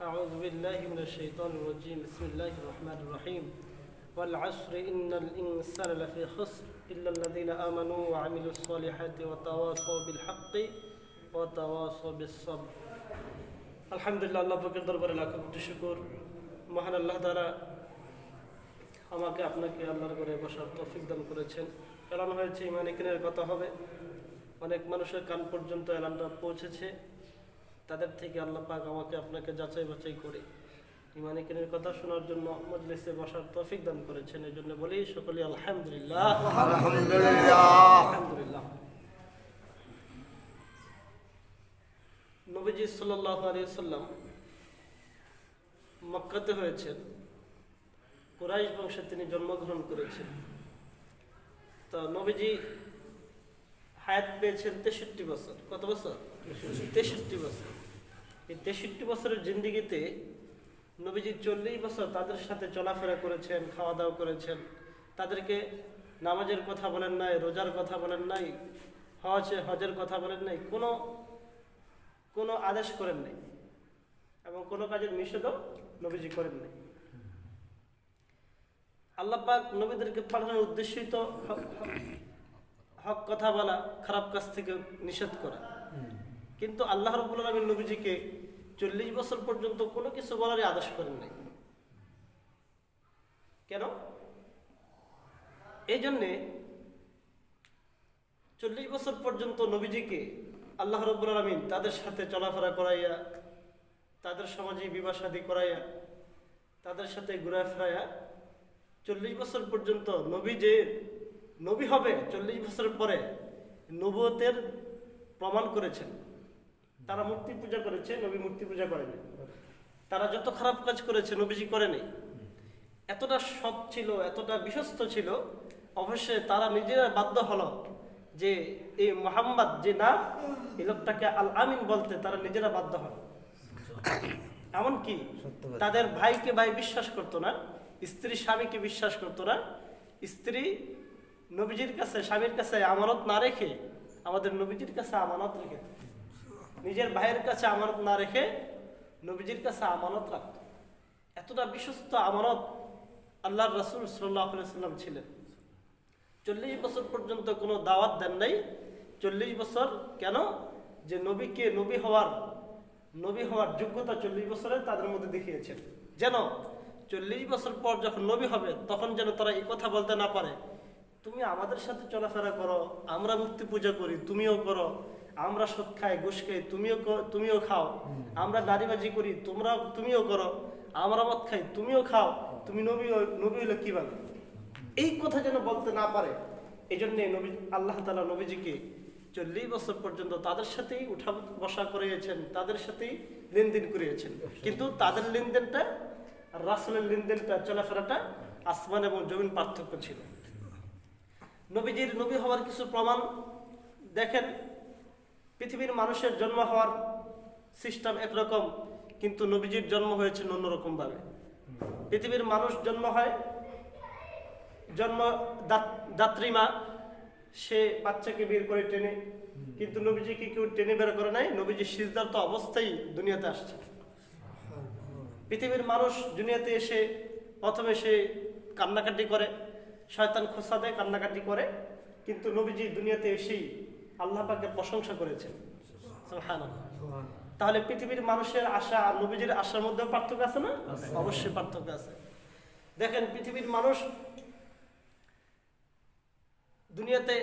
أعوذ بالله من الشيطان الرجيم بسم الله الرحمن الرحيم والعصر إن الإنسان لفي خسر إلا الذين آمنوا وعملوا الصالحات وتواصوا بالحق وتواصوا بالصبر الحمد لله আল্লাহ পাকের দরবারে লাখ কোটি শুকর মহান আল্লাহ তাআলা আমাকে আপনাকে আল্লাহর ঘরে বসার তৌফিক দান করেছেন। এলান হয়েছে ঈমান ইয়াকিনের কথা হবে, অনেক মানুষের কান পর্যন্ত এলানটা পৌঁছেছে, তাদের থেকে আল্লাহ পাক আমাকে আপনাকে যাচাই বাছাই করে ঈমান ইয়াকিনের কথা শোনার জন্য মজলিসে বসার তৌফিক দান করেছেন। এই জন্য বলি সকলে আলহামদুলিল্লাহ আলহামদুলিল্লাহ। নবীজি সাল্লাল্লাহু আলাইহি ওয়াসাল্লাম মক্কাতে হয়েছেন, কুরাইশ বংশে তিনি জন্মগ্রহণ করেছেন। তো নবীজি হায়াত পেয়েছেন 63 বছর। কত বছর? 63 বছর। এই 63 বছরের জিন্দেগিতে নবীজি 40 বছর তাদের সাথে চলাফেরা করেছেন, খাওয়া দাওয়া করেছেন। তাদেরকে নামাজের কথা বলেন নাই, রোজার কথা বলেন নাই, হজের কথা বলেন নাই, কোনো আদেশ করেন নাই এবং কোনো কাজের নিষেধও নবীজি করেন নাই। আল্লাহ পাক নবীদেরকে পাঠানোর উদ্দেশ্যই তো হক কথা বলা, খারাপ কাজ থেকে নিষেধ করা। কিন্তু আল্লাহ রাব্বুল আলামিন নবীজিকে 40 বছর পর্যন্ত কোনো কিছু বলারই আদেশ করেন নাই। কেন? এই জন্যে 40 বছর পর্যন্ত নবীজিকে আল্লাহ রাব্বুল আলামিন তাদের সাথে চলাফেরা করাইয়া, তাদের সমাজে বিবাহ শাদী করাইয়া, তাদের সাথে ঘুরা ফেরাইয়া 40 বছর পর্যন্ত নবী যে নবী হবে 40 বছর পরে নবুয়তের প্রমাণ করেছেন। তারা মূর্তি পূজা করেছে, নবী মূর্তি পূজা করেনি। তারা যত খারাপ কাজ করেছে নবীজি করেনি। এতটা সৎ ছিল, এতটা বিশ্বস্ত ছিল, অবশ্যই তারা নিজেরা বাধ্য হলো যে এই মুহাম্মদ যে নাম, এই লোকটাকে আল আমিন বলতে তারা নিজেরা বাধ্য হলো। এমনকি তাদের ভাইকে ভাই বিশ্বাস করতো না, স্ত্রী স্বামীকে বিশ্বাস করতো না। স্ত্রী নবীজির কাছে, স্বামীর কাছে আমানত না রেখে আমাদের নবীজির কাছে আমানত রেখে, নিজের ভাইয়ের কাছে আমানত না রেখে নবীজির কাছে আমানত রাখত। এতটা বিশ্বস্ত আমানত আল্লাহর রাসূল সাল্লাল্লাহু আলাইহি ওয়াসাল্লাম ছিলেন। 40 বছর পর্যন্ত কোনো দাওয়াত দেন নাই। 40 বছর কেন? যে নবীকে নবী হওয়ার যোগ্যতা 40 বছরে তাদের মধ্যে দেখিয়েছেন, যেন 40 বছর পর যখন নবী হবে তখন যেন তারা এই কথা বলতে না পারে, তুমি আমাদের সাথে চলাফেরা করো, আমরা মূর্তি পূজা করি, তুমিও করো, আমরা সুদ খাই, ঘুষ খাই, তুমিও খাও, আমরা নারীবাজি করি, তুমিও করো, আমরা মদ খাই, তুমিও খাও, তুমি নবী হলো কিভাবে? এই কথা যেন বলতে না পারে, এই জন্য আল্লাহ তাআলা নবীজিকে 40 বছর পর্যন্ত তাদের সাথেই উঠা বসা করিয়েছেন, তাদের সাথেই লেনদেন করিয়েছেন। কিন্তু তাদের লেনদেনটা, রাসূলের লেনদেনটা, চলাফেরাটা আসমান এবং জমিন পার্থক্য ছিল। নবীজির নবী হওয়ার কিছু প্রমাণ দেখেন। পৃথিবীর মানুষের জন্ম হওয়ার সিস্টেম একরকম, কিন্তু নবীজির জন্ম হয়েছে অন্যরকম ভাবে। পৃথিবীর মানুষ জন্ম হয়, দাত্রী মা, সে বাচ্চাকে বের করে টেনে, কিন্তু নবীজিকে কেউ টেনে বের করে নাই। নবীজি সিজদারত অবস্থায় দুনিয়াতে আসছে। পৃথিবীর মানুষ দুনিয়াতে এসে প্রথমে সে কান্নাকাটি করে, শয়তান খোঁচা দেয়, কান্নাকাটি করে, কিন্তু নবীজি দুনিয়াতে এসেই আল্লাহ পাকের প্রশংসা করেছেন। সুবহানাল্লাহ। তাহলে পৃথিবীর মানুষের আশা আর নবীজির আশার মধ্যে পার্থক্য আছে না? অবশ্যই পার্থক্য আছে। দেখেন, পৃথিবীর মানুষ দুনিয়াতে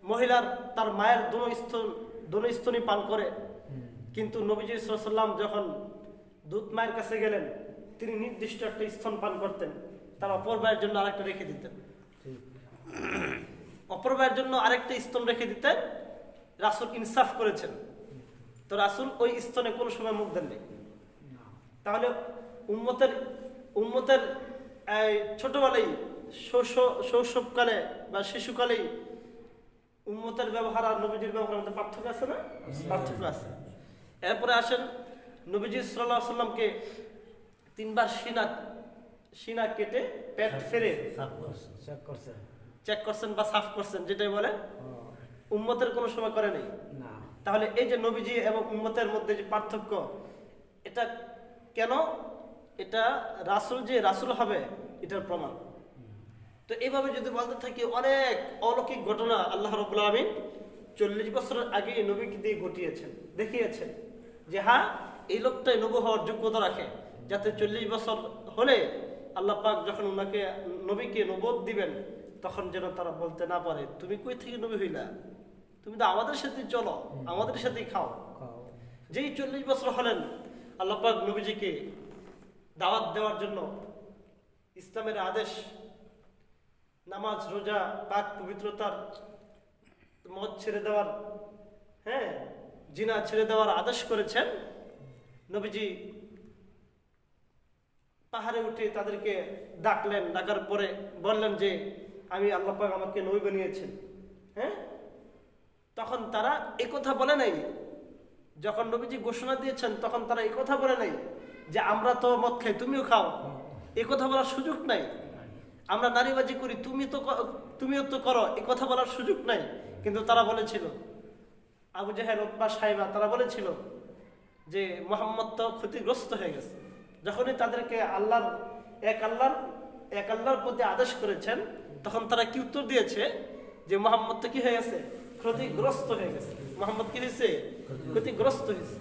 মহিলার তার মায়ের দোনো স্তনই পান করে, কিন্তু নবীজি সাল্লাল্লাহু আলাইহি ওয়াসাল্লাম যখন দুধ মায়ের কাছে গেলেন, তিনি নির্দিষ্ট একটা স্তন পান করতেন, তার অপর ভাইয়ের জন্য আরেকটা রেখে দিতেন। অপর ভাইয়ের জন্য আরেকটা স্তন রেখে দিতেন। রাসূল ইনসাফ করেছেন, তো রাসূল ওই স্তনে কোনো সময় মুখ দেননি। তাহলে উম্মতের ছোটবেলায়, শৈশবকালে বা শিশুকালেই উম্মতের ব্যবহার আর নবীজির ব্যবহারের মধ্যে পার্থক্য আছে না? পার্থক্য আছে। এরপরে আসেন, নবীজি সাল্লাল্লাহু আলাইহি ওয়াসাল্লামকে 3 বার সিনা কেটে পেট ফেরে চেক করছেন বা সাফ করছেন, যেটাই বলে। উম্মতের কোনো সময় করে নাই। তাহলে এই যে নবীজি এবং উম্মতের মধ্যে যে পার্থক্য, এটা কেন? এটা রাসূল যে রাসূল হবে এটার প্রমাণ। তো এইভাবে যদি বলতে থাকি, অনেক অলৌকিক ঘটনা আল্লাহ রাব্বুল আলামিন 40 বছরের আগে এই নবীকে দিয়ে ঘটিয়েছেন, দেখিয়েছেন যে হ্যাঁ এই লোকটাই নবী হওয়ার যোগ্যতা রাখে, যাতে 40 বছর হলে আল্লাহ পাক যখন ওনাকে নবীকে নবুয়ত দিবেন তখন যেন তারা বলতে না পারে তুমি কই থেকে নবী হইলা, তুমি তো আমাদের সাথে চলো, আমাদের সাথেই খাও। যেই 40 বছর হলেন আল্লাহ পাক নবীজিকে দাওয়াত দেওয়ার জন্য ইসলামের আদেশ, নামাজ রোজা পাক পবিত্রতার, মদ ছেড়ে দেওয়ার, হ্যাঁ জিনা ছেড়ে দেওয়ার আদেশ করেছেন। নবীজি পাহাড়ে উঠে তাদেরকে ডাকলেন, ডাকার পরে বললেন যে আমি আল্লাহ পাক আমাকে নবী বানিয়েছেন। হ্যাঁ, তখন তারা এই কথা বলে নাই, যখন নবীজি ঘোষণা দিয়েছেন তখন তারা এই কথা বলে নাই যে আমরা তো মদ খাই তুমিও খাও, এই কথা বলার সুযোগ নাই। আমরা নারীবাজি করি তুমিও তো করো, এই কথা বলার সুযোগ নাই। কিন্তু তারা বলেছিল, আবু জাহেল উতবা সাইবা তারা বলেছিল যে মুহাম্মদ তো ক্ষতিগ্রস্ত হয়ে গেছে। যখনই তাদেরকে এক আল্লাহর প্রতি আদেশ করেছেন তখন তারা কি উত্তর দিয়েছে যে মুহাম্মদ তো কি হয়ে গেছে, ক্ষতিগ্রস্ত হয়ে গেছে। মুহাম্মদ কি হয়েছে, ক্ষতিগ্রস্ত হয়েছে।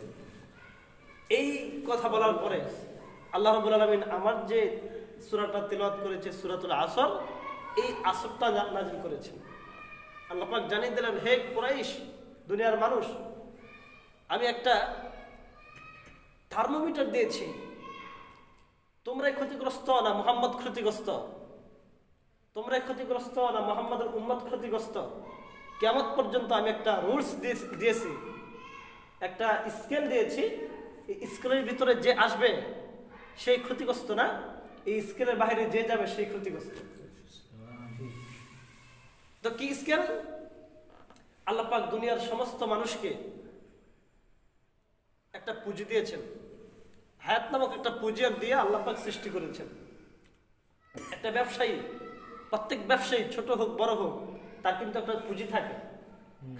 এই কথা বলার পরে আল্লাহ রাব্বুল আলামিন আমার যে সূরাটা তিলাওয়াত করেছে সূরাতুল আসর, এই আসরটা নাযিল করেছেন। আল্লাহ পাক জানিয়ে দিলেন, হে কুরাইশ, দুনিয়ার মানুষ, আমি একটা থার্মোমিটার দিয়েছি, তোমরাই ক্ষতিগ্রস্ত না মুহাম্মদ ক্ষতিগ্রস্ত, তোমরাই ক্ষতিগ্রস্ত না মুহাম্মদের উম্মত ক্ষতিগ্রস্ত। কিয়ামত পর্যন্ত আমি একটা রুলস দিয়েছি, একটা স্কেল দিয়েছি, এই স্কেলের ভিতরে যে আসবে সেই ক্ষতিগ্রস্ত না, এই স্কেলের বাইরে যে যাবে সেই ক্ষতিগ্রস্ত। তো কি স্কেল? আল্লাহ পাক দুনিয়ার সমস্ত মানুষকে একটা পুঁজি দিয়েছেন, হায়াত নামক একটা পুঁজি দিয়ে আল্লাহ পাক সৃষ্টি করেছেন। একটা ব্যবসায়ী, প্রত্যেক ব্যবসায়ী ছোট হোক বড় হোক, তার কিন্তু একটা পুঁজি থাকে,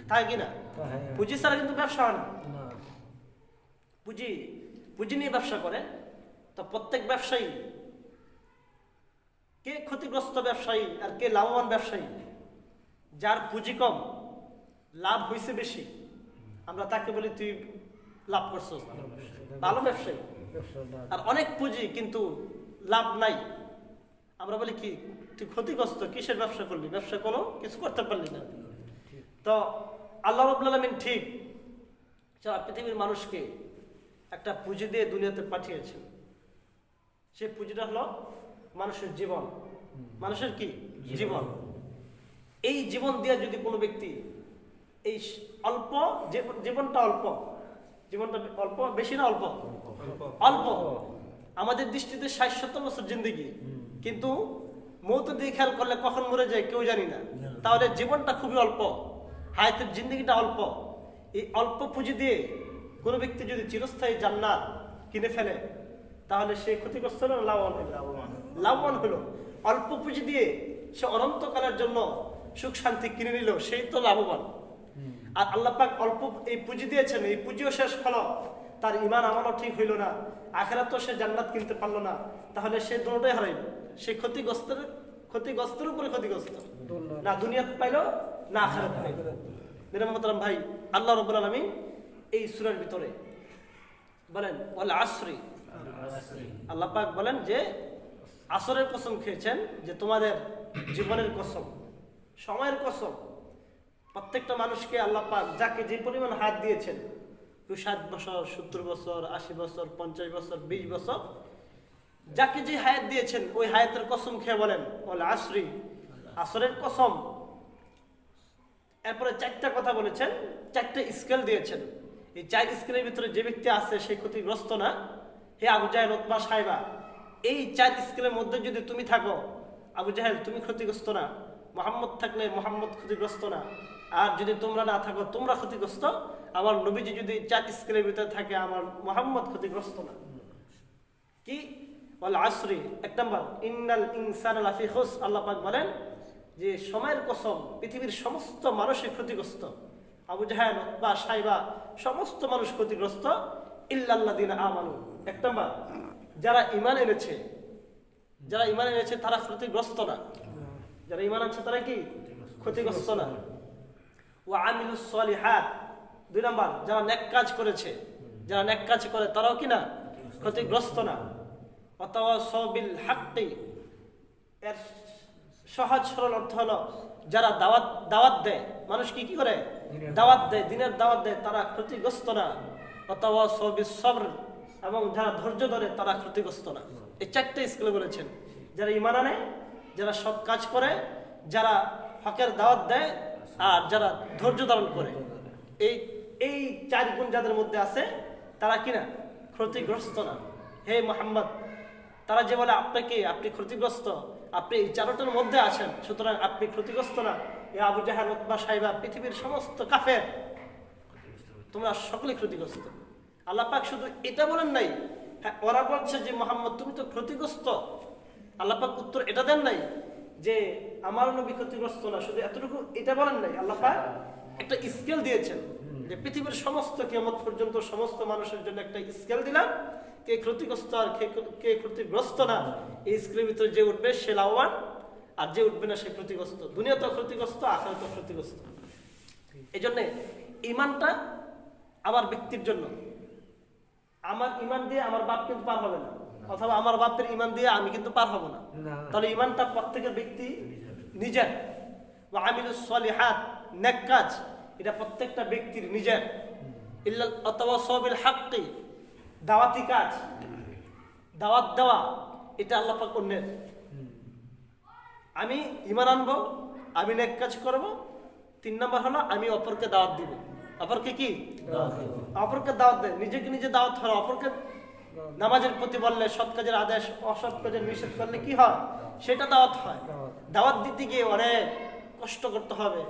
থাকে কিনা? পুঁজি ছাড়া কিন্তু ব্যবসা হয় না। পুঁজি নিয়ে ব্যবসা করে। তো প্রত্যেক ব্যবসায়ী, কে ক্ষতিগ্রস্ত ব্যবসায়ী আর কে লাভবান ব্যবসায়ী? যার পুঁজি কম, লাভ হয়েছে বেশি, আমরা তাকে বলি তুই লাভ করছো, ভালো ব্যবসায়ী। আর অনেক পুঁজি কিন্তু লাভ নাই, আমরা বলি কি তুই ক্ষতিগ্রস্ত, কিসের ব্যবসা করলি, ব্যবসা করো কিছু করতে পারলি না। তো আল্লাহ রাব্বুল আলামিন ঠিক সারা পৃথিবীর মানুষকে একটা পুঁজি দিয়ে দুনিয়াতে পাঠিয়েছেন। সেই পুঁজিটা হলো মানুষের জীবন। মানুষের কি জীবন? এই জীবন দিয়ে যদি কোনো ব্যক্তি এই অল্প জীবনটা অল্প বেশি না অল্প, আমাদের দৃষ্টিতে 60-70 বছর জিন্দেগি, কিন্তু মৌত দিয়ে খেয়াল করলে কখন মরে যায় কেউ জানি না। তাহলে জীবনটা খুবই অল্প, হায়াতের জিন্দেগিটা অল্প। এই অল্প পুঁজি দিয়ে কোনো ব্যক্তি যদি চিরস্থায়ী জান্নাত কিনে ফেলে তাহলে সে ক্ষতিগ্রস্ত হলো, লাভবান হলো। অল্প পুঁজি দিয়ে সে অনন্তকালের জন্য সুখ শান্তি কিনে নিল, সেই তো লাভবান। আর আল্লাহ পাক অল্প এই পুঁজি দিয়েছেন, এই পুঁজিও শেষ হলো, তার ঈমান আমলও ঠিক হইল না, আখিরাতেও সে জান্নাত কিনতে পারলো না, তাহলে সে দুটোই হারাইল। সে ক্ষতিগ্রস্তের উপরে ক্ষতিগ্রস্ত, না দুনিয়াতে পাইল না আখিরাতে পাইল। মেরা মোহতারাম ভাই, আল্লাহ রাব্বুল আলামিন এই সূরার ভিতরে বলেন ওয়াল আসরি, আল্লাহ পাক বলেন যে আসরের কসম খেয়েছেন, যে তোমাদের জীবনের কসম, সময়ের কসম। প্রত্যেকটা মানুষকে আল্লাহ পাক যাকে যে পরিমাণ হায়াত দিয়েছেন, কেউ 60 বছর, 70 বছর, 80 বছর, 50 বছর, 20 বছর, যাকে যে হায়াত দিয়েছেন ওই হায়াতের কসম খেয়ে বলেন ওয়াল আসরি, আসরের কসম। এরপরে 4টা কথা বলেছেন, 4টা স্কেল দিয়েছেন। এই 4 স্কেলের ভিতরে যে ব্যক্তি আছে সে ক্ষতিগ্রস্ত না। হে আবু জাহেল উতবা সাইবা, এই 4 স্কেলের মধ্যে যদি তুমি থাকো, আবু জাহেল তুমি ক্ষতিগ্রস্ত না, মুহাম্মদ থাকলে মুহাম্মদ ক্ষতিগ্রস্ত না, আর যদি তোমরা না থাকো তোমরা ক্ষতিগ্রস্ত। আমার নবীজি যদি 4 স্কেলের ভিতরে থাকে, আমার মুহাম্মদ ক্ষতিগ্রস্ত না। কি ওয়াল আসরি, 1 নাম্বার ইন্নাল ইনসানা লাফি খুসর। আল্লাহ পাক বলেন যে সময়ের কসম, পৃথিবীর সমস্ত মানুষই ক্ষতিগ্রস্ত। আবু জাহেল, উতবা, সাইবা সমস্ত মানুষ ক্ষতিগ্রস্ত, ইল্লাল্লাযিনা আমানু। এক নাম্বার, যারা ঈমান এনেছে, যারা ঈমান এনেছে তারা ক্ষতিগ্রস্ত না। যারা ঈমান আনছে তারা কি ক্ষতিগ্রস্ত না। ওয়া আমিলুস সলিহাত, দুই নাম্বার, যারা নেক কাজ করেছে, যারা নেক কাজ করে তারাও কি না ক্ষতিগ্রস্ত না। ওয়াতাওয়াসাউ বিল হাক্কি, এর সহজ সরল অর্থ হলো যারা দাওয়াত দেয়, মানুষকে কি করে দাওয়াত দেয়, দিনের দাওয়াত দেয়, তারা ক্ষতিগ্রস্ত না। ওয়াতাওয়াসাউ বিস সবর, এবং যারা ধৈর্য ধরে তারা ক্ষতিগ্রস্ত না। এই চারটে স্কুলে বলেছেন, যারা ঈমান আনে, যারা সৎ কাজ করে, যারা হকের দাওয়াত দেয়, আর যারা ধৈর্য ধারণ করে, এই এই চার গুণ যাদের মধ্যে আছে তারা কিনা ক্ষতিগ্রস্ত না। হে মুহাম্মদ, তারা যে বলে আপনাকে আপনি ক্ষতিগ্রস্ত, আপনি এই চারটার মধ্যে আছেন, সুতরাং আপনি ক্ষতিগ্রস্ত না। এ আবু জাহেল, উতবা, সাইবা, পৃথিবীর সমস্ত কাফের, তোমরা সকলেই ক্ষতিগ্রস্ত। আল্লাহ পাক শুধু এটা বলেন নাই, হ্যাঁ ওরা বলছে যে মুহাম্মদ তুমি তো ক্ষতিগ্রস্ত, আল্লাহ পাক উত্তর এটা দেন নাই যে আমার নবী ক্ষতিগ্রস্ত না, শুধু এতটুকু এটা বলেন নাই। আল্লাহ পাক একটা স্কেল দিয়েছেন যে পৃথিবীর সমস্ত কিয়ামত পর্যন্ত সমস্ত মানুষের জন্য একটা স্কেল দিলাম, কে ক্ষতিগ্রস্ত আর কে ক্ষতিগ্রস্ত না, এই স্কেলের ভিতরে যে উঠবে সে লাভবান, আর যে উঠবে না সে ক্ষতিগ্রস্ত। দুনিয়া তো ক্ষতিগ্রস্ত, আখিরাত তো ক্ষতিগ্রস্ত। এই জন্য ঈমানটা আমার ব্যক্তির জন্য, আমার ঈমান দিয়ে আমার বাপ কিন্তু পার হবে না, অথবা আমার বাপের ঈমান দিয়ে আমি কিন্তু পার হব না। তাহলে ঈমানটা প্রত্যেকের ব্যক্তি নিজের। ওয়া আমিলুস সলিহাত, নেক কাজ, এটা প্রত্যেকটা ব্যক্তির নিজের। ইল্লা ওয়াতাওয়াসাউ বিল হাক্কি, দাওয়াতি কাজ, দাওয়াত দেওয়া, এটা আল্লাহ পাক অন্যের। আমি ঈমান আনবো, আমি নেক কাজ করব। 3 নম্বর হলো আমি অপরকে দাওয়াত দিব। অপরকে কি অপরকে দাওয়াত দেয়, নিজেকে নিজে দাওয়াত হয়। অপরকে নামাজের প্রতি বললে, সৎ কাজের আদেশ, অসৎ কাজের নিষেধ করলে কি হয়, সেটা দাওয়াত হয়। দাওয়াত দিতে গিয়ে অনেক কষ্ট করতে হবে,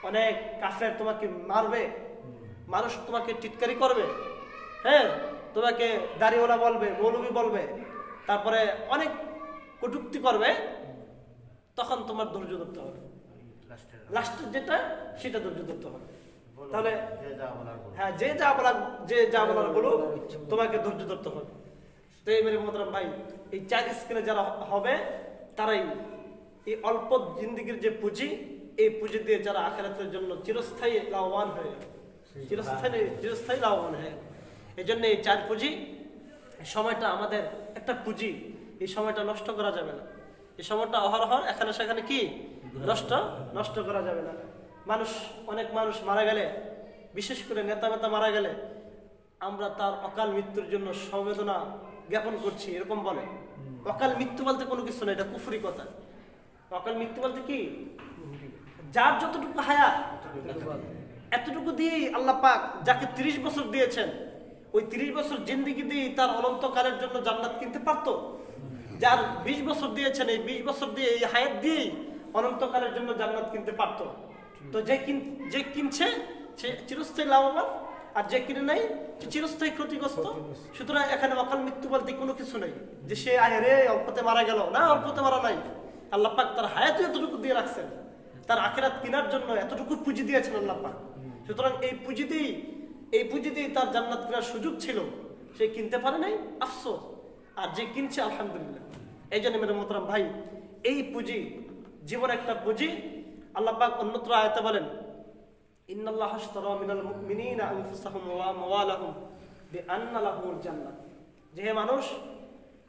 অনেক কাফের তোমাকে মারবে, মানুষ তোমাকে টিটকারি করবে, হ্যাঁ তোমাকে দাড়িওয়ালা বলবে, মৌলবি বলবে, তারপরে অনেক কটূক্তি করবে, তখন তোমার ধৈর্য ধরতে হবে। লাস্টের যেটা সেটা ধৈর্য ধরতে হবে। তাহলে হ্যাঁ যে যা বলার বলুক, তোমাকে ধৈর্য ধরতে হবে। তো এই মেরে মোহতারাম ভাই, এই 4 স্কেলে যারা হবে তারাই এই অল্প জিন্দেগির যে পুঁজি, এই পুঁজি দিয়ে যারা আখিরাতের জন্য চিরস্থায়ী লাভবান হয়ে যাবে, চিরস্থায়ী লাভবান হয়ে। এই জন্য এই 4 পুঁজি, এই সময়টা আমাদের একটা পুঁজি, এই সময়টা নষ্ট করা যাবে না। এই সময়টা অহরহ এখানে সেখানে কি নষ্ট করা যাবে না। অনেক মানুষ মারা গেলে, বিশেষ করে নেতা মারা গেলে আমরা তার অকাল মৃত্যুর জন্য সমবেদনা জ্ঞাপন করছি, এরকম বলে। অকাল মৃত্যু বলতে কোনো কিছু না, এটা কুফরি কথা। অকাল মৃত্যু বলতে কি, যার যতটুকু হায়াত এতটুকু দিয়েই আল্লাহ পাক যাকে 30 বছর দিয়েছেন, ওই 30 বছর জিন্দেগি দিয়ে তার অনন্তকালের জন্য জান্নাত কিনতে পারতো। যার 20 বছর দিয়েছেন, এই 20 বছর দিয়ে, এই হায়াত দিয়েই অনন্তকালের জন্য জান্নাত কিনতে পারতো। তো যে কিনছে সে চিরস্থায়ী লাভবান, আর যে কিনে নাই সে চিরস্থায়ী ক্ষতিগ্রস্ত। সুতরাং এখানে অকাল মৃত্যু বলতে কোনো কিছু নেই যে সে আরে অল্পতে মারা গেল, না, অল্পতে মারা নাই। আল্লাহ পাক তার হায়াত এতটুকু দিয়ে রাখছেন, তার আখিরাত কেনার জন্য এতটুকু পুঁজি দিয়েছেন আল্লাহ পাক। সুতরাং এই পুঁজি দিয়ে তার জান্নাত কেনার সুযোগ ছিল, সে কিনতে পারে নাই, আফসোস। আর যে কিনছে আলহামদুলিল্লাহ। এই জন্য মেরে মোহতারাম ভাই, এই পুঁজি জীবন একটা পুঁজি। আল্লাহ পাক অন্যত্র আয়াতে বলেন, ইন্নাল্লাহা আশতারা মিনাল মুমিনিনা আনফুসাহুম ওয়া আমওয়ালাহুম বিআন্না লাহুমুল জান্নাহ। যে হে মানুষ,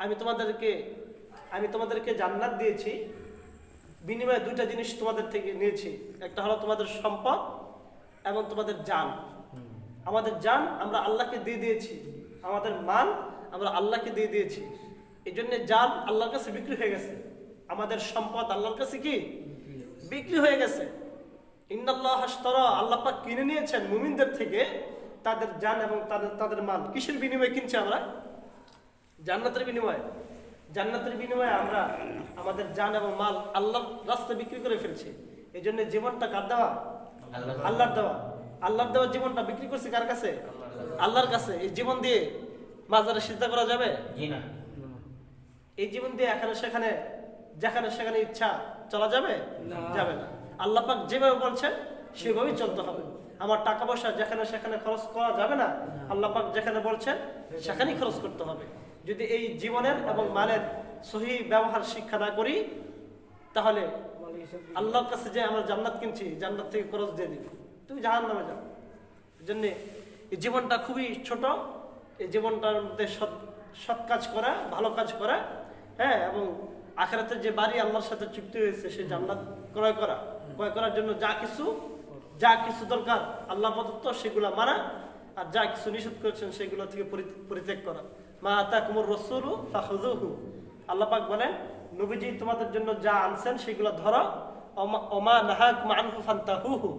আমি তোমাদেরকে জান্নাত দিয়েছি, বিনিময়ে 2টা জিনিস তোমাদের থেকে নিয়েছি। একটা হলো তোমাদের সম্পদ এবং তোমাদের জান। আমাদের জান আমরা আল্লাহকে দিয়ে দিয়েছি, আমাদের মাল আমরা আল্লাহকে দিয়ে দিয়েছি। এই জন্য জান আল্লাহর কাছে বিক্রি হয়ে গেছে, আমাদের সম্পদ আল্লাহর কাছে কি বিক্রি হয়ে গেছে। ইন্নাল্লাহা আশতারা, আল্লাহ পাক কিনে নিয়েছেন মুমিনদের থেকে তাদের জান এবং তাদের মাল। কিসের বিনিময়ে কিনছে আমরা? জান্নাতের বিনিময়ে। জান্নাতের বিনিময়ে আমরা আমাদের জান এবং মাল আল্লাহর রাস্তায় বিক্রি করে ফেলছি। এই জন্য জীবনটা কার দেওয়া? আল্লাহর দেওয়া। আল্লাহর দেওয়া জীবনটা বিক্রি করছে কার কাছে? আল্লাহর কাছে। এই জীবন দিয়ে মাজারে সিজদা করা যাবে? এই জীবন দিয়ে এখানে সেখানে যেখানে সেখানে ইচ্ছা চলা যাবে? যাবে না। আল্লাহ পাক যেভাবে বলছেন সেভাবেই চলতে হবে। আমার টাকা পয়সা যেখানে সেখানে খরচ করা যাবে না। আল্লাহ পাক যেখানে বলছেন সেখানেই খরচ করতে হবে। যদি এই জীবনের এবং মালের সহি ব্যবহার শিক্ষা না করি, তাহলে আল্লাহর কাছে যে আমরা জান্নাত কিনছি, জান্নাত থেকে খরচ দিয়ে দিবি, তুমি জাহান্নামে যাও। এই জন্যে এই জীবনটা খুবই ছোট। এই জীবনটার মধ্যে সৎ কাজ করা, ভালো কাজ করা, হ্যাঁ, এবং আখিরাতের যে বাড়ি আল্লাহর সাথে চুক্তি হয়েছে সে জান্নাত ক্রয় করার জন্য যা কিছু দরকার আল্লাহ প্রদত্ত সেগুলো মানা, আর যা কিছু নিষেধ করেছেন সেগুলো থেকে পরিত্যাগ করা। মা আতাকুমুর রাসূলু ফাখুযুহু, আল্লাহ পাক বলেন নবীজি তোমাদের জন্য যা আনছেন সেগুলো ধরো, ওমা নাহাকুম আনহু ফান্তাহুহু,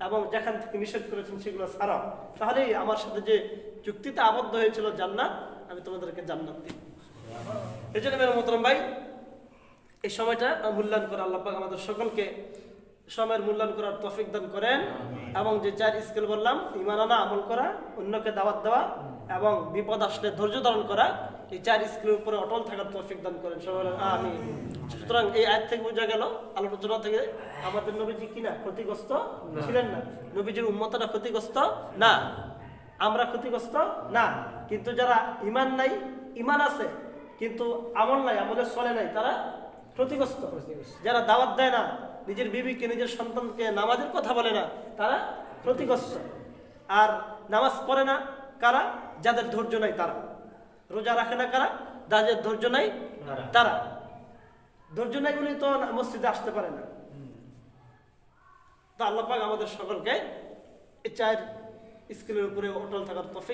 এবং যেখান থেকে নিষেধ করেছেন সেগুলো ছাড়াও। তাহলেই আমার সাথে যে চুক্তিতে আবদ্ধ হয়েছিল জান্নাত, আমি তোমাদেরকে জান্নাত দিই। এই জন্য মেরে মোহতরম ভাই, এই সময়টা মূল্যায়ন করা, আল্লাহ পাক আমাদের সকলকে সময়ের মূল্যায়ন করার তৌফিক দান করেন। এবং যে 4 স্কিল বললাম, ঈমান আনা, আমল করা, অন্যকে দাওয়াত দেওয়া এবং বিপদ আসলে ধৈর্য ধারণ করা, এই 4 স্কিলের উপরে অটল থাকার তৌফিক দান করেন সবাই আমিন। সুতরাং এই আয়াত থেকে বোঝা গেল, আলোচনা থেকে, আমাদের নবীজি কিনা ক্ষতিগ্রস্ত ছিলেন না, নবীজির উম্মতরা ক্ষতিগ্রস্ত না, আমরা ক্ষতিগ্রস্ত না। কিন্তু যারা ঈমান নাই, ঈমান আছে কিন্তু আমল নাই, আমলের চলে নাই, তারা ক্ষতিগ্রস্ত। যারা দাওয়াত দেয় না, নিজের বিবিকে, নিজের সন্তানকে নামাজের কথা বলে না, তারা ক্ষতিগ্রস্ত। আর নামাজ পড়ে না কারা? যাদের ধৈর্য নাই তারা। রোজা রাখে না কারা? যাদের ধৈর্য নাই তারা। ধৈর্য নাই বলেই তো মসজিদে আসতে পারে না। তো আল্লাহ পাক আমাদের সকলকে এই 4 স্কিলের উপরে অটল থাকার তৌফিক